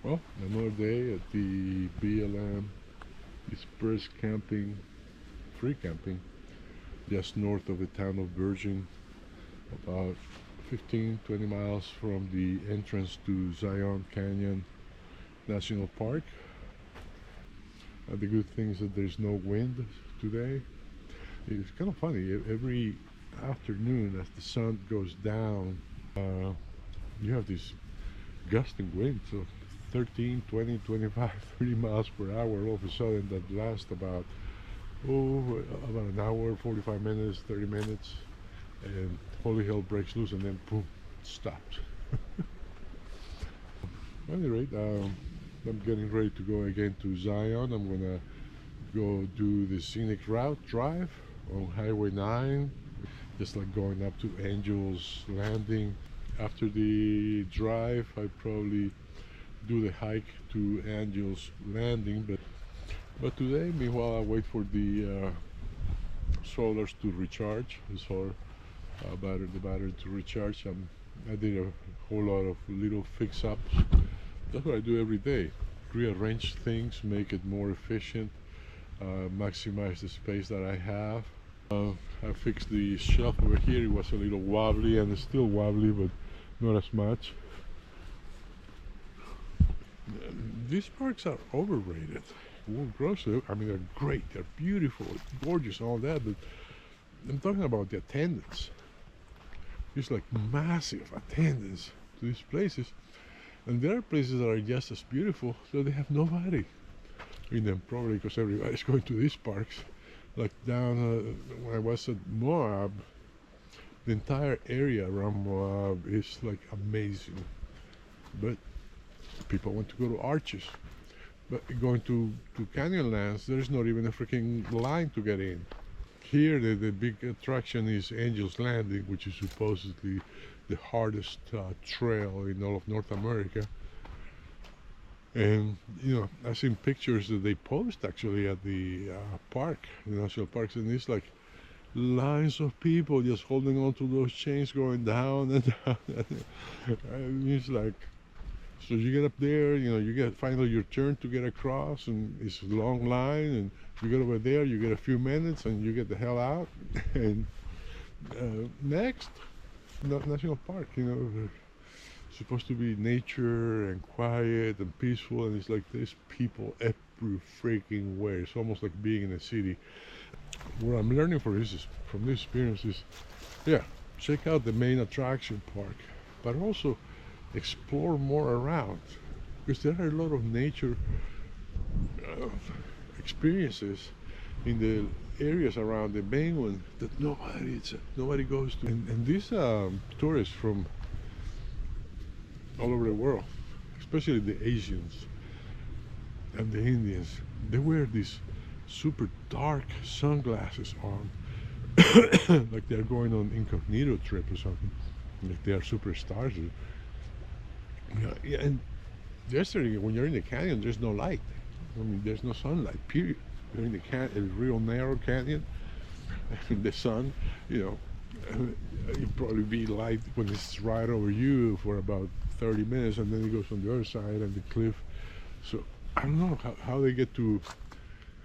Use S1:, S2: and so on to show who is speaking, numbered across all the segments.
S1: Well, another day at the BLM dispersed camping, free camping, just north of the town of Virgin, about 15-20 miles from the entrance to Zion Canyon National Park. The good thing is that there's no wind today. It's kind of funny, every afternoon as the sun goes down, you have this gusting wind, so 13, 20, 25, 30 miles per hour all of a sudden that lasts about an hour, 45 minutes, 30 minutes, and holy hell breaks loose, and then boom, it stops. At any rate, I'm getting ready to go again to Zion. I'm gonna go do the scenic route drive on Highway 9, just like going up to Angel's Landing. After the drive, I probably do the hike to Angel's Landing, but today, meanwhile, I wait for the solars to recharge, the solar the battery to recharge. I did a whole lot of little fix-ups. That's what I do every day. Rearrange things, make it more efficient, maximize the space that I have. I fixed the shelf over here. It was a little wobbly, and it's still wobbly, but not as much. These parks are overrated. Well, grossly, I mean, they're great, they're beautiful, gorgeous, all that, but I'm talking about the attendance. There's like massive attendance to these places, and there are places that are just as beautiful, so they have nobody in them, probably because everybody's going to these parks. Like down when I was at Moab, the entire area around Moab is like amazing, but people want to go to Arches. But going to Canyonlands, there's not even a freaking line to get in. Here, the big attraction is Angel's Landing, which is supposedly the hardest trail in all of North America. And I've seen pictures that they post actually at the park, the national parks, and it's like lines of people just holding on to those chains going down and down. And it's like, so you get up there, you get finally your turn to get across, and it's a long line, and you get over there, you get a few minutes, and you get the hell out. And next, national park, supposed to be nature and quiet and peaceful, and it's like there's people every freaking way. It's almost like being in a city. What I'm learning from this experience is, yeah, check out the main attraction park, but also explore more around, because there are a lot of nature experiences in the areas around the main one that nobody goes to. And these tourists from all over the world, especially the Asians and the Indians, they wear these super dark sunglasses on, like they're going on incognito trip or something, like they are superstars. Yeah, and yesterday when you're in the canyon, there's no light. I mean, there's no sunlight. Period. You're in a real narrow canyon. The sun, you probably be light when it's right over you for about 30 minutes, and then it goes on the other side and the cliff. So I don't know how they get to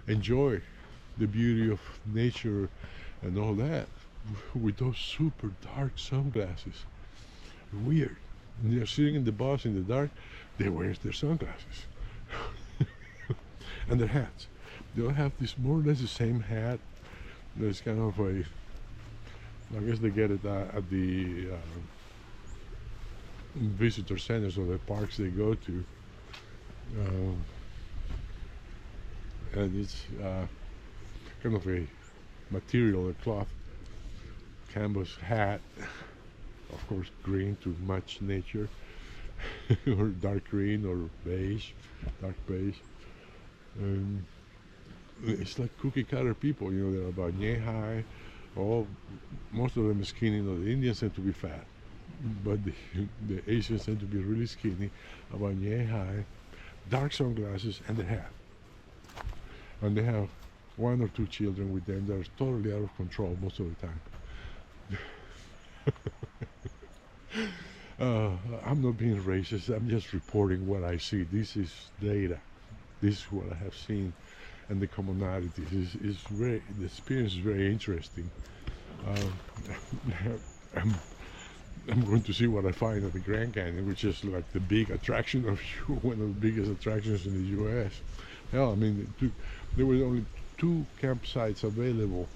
S1: enjoy the beauty of nature and all that with those super dark sunglasses. Weird. And they're sitting in the bus in the dark, they wear their sunglasses and their hats. They'll have this more or less the same hat. There's kind of I guess they get it at the visitor centers or the parks they go to, and it's kind of a material, a cloth canvas hat, of course green to match nature, or dark green or beige, dark beige. It's like cookie cutter people, they're about knee high. Most of them are skinny. The Indians tend to be fat, but the Asians tend to be really skinny, about knee high, dark sunglasses, and a hat. And they have one or two children with them that are totally out of control most of the time. I'm not being racist. I'm just reporting what I see. This is data. This is what I have seen, and the commonalities is very. The experience is very interesting. I'm, I'm going to see what I find at the Grand Canyon, which is like the big attraction of one of the biggest attractions in the U.S. Hell, I mean, there were only 2 campsites available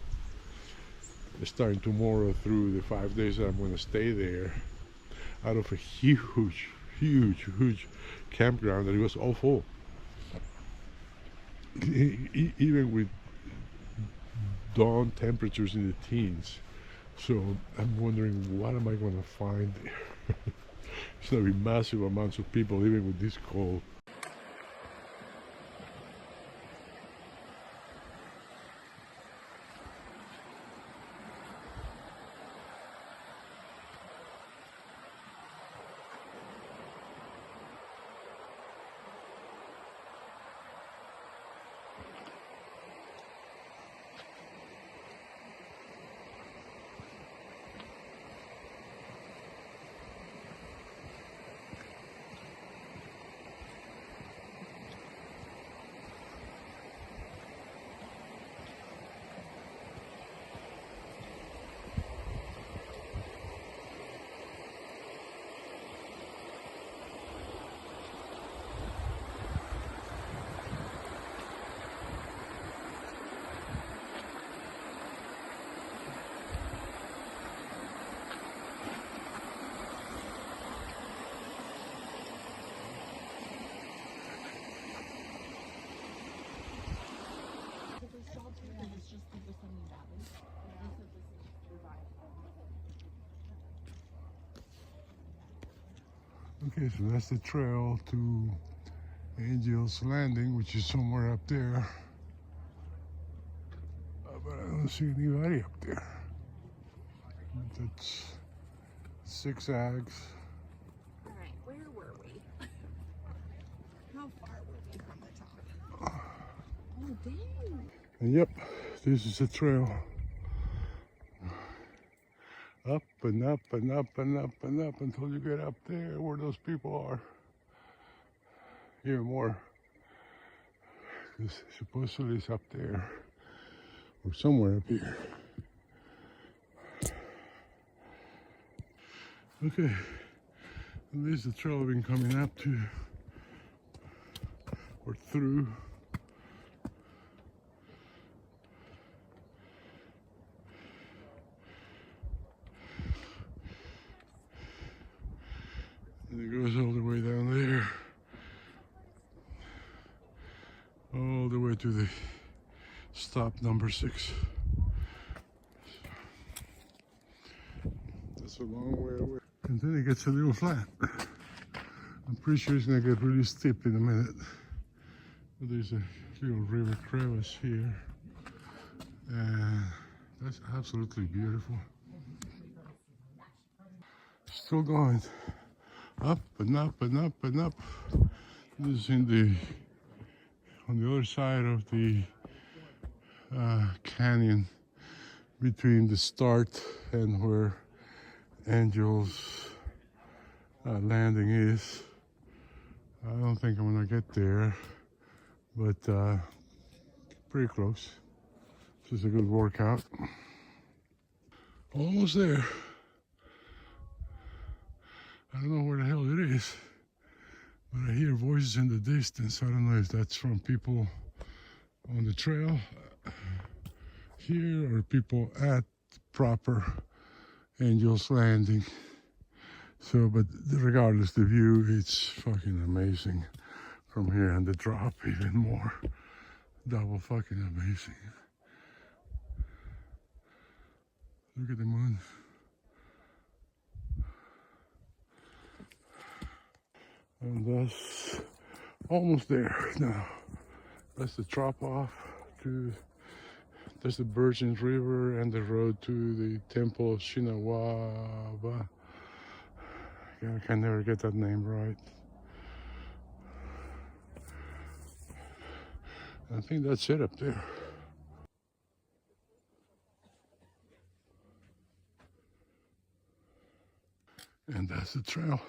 S1: starting tomorrow through the 5 days that I'm going to stay there, out of a huge campground that it was all full. Even with dawn temperatures in the teens. So I'm wondering, what am I going to find there? It's going to be massive amounts of people even with this cold. Okay, so that's the trail to Angel's Landing, which is somewhere up there. But I don't see anybody up there. That's zigzags.
S2: All right, where were we? How far were we from the top? Oh, dang.
S1: And yep, this is the trail. Up and up and up and up and up until you get up there where those people are. Even more. Because supposedly it's up there. Or somewhere up here. Okay. And this is the trail I've been coming up to. Or through. And it goes all the way down there. All the way to the stop number 6. That's a long way away. And then it gets a little flat. I'm pretty sure it's gonna get really steep in a minute. But there's a little river crevice here. And that's absolutely beautiful. Still going up and up and up and up. This is on the other side of the canyon, between the start and where Angel's Landing is. I don't think I'm gonna get there, but pretty close. This is a good workout. Almost there. I don't know where the hell it is, but I hear voices in the distance. I don't know if that's from people on the trail here or people at proper Angel's Landing. So, but regardless, the view, it's fucking amazing from here, and the drop even more. Double fucking amazing. Look at the moon. And that's almost there now. That's the drop off to, there's the Virgin River and the road to the Temple of Shinawaba. I can never get that name right. I think that's it up there. And And that's the trail.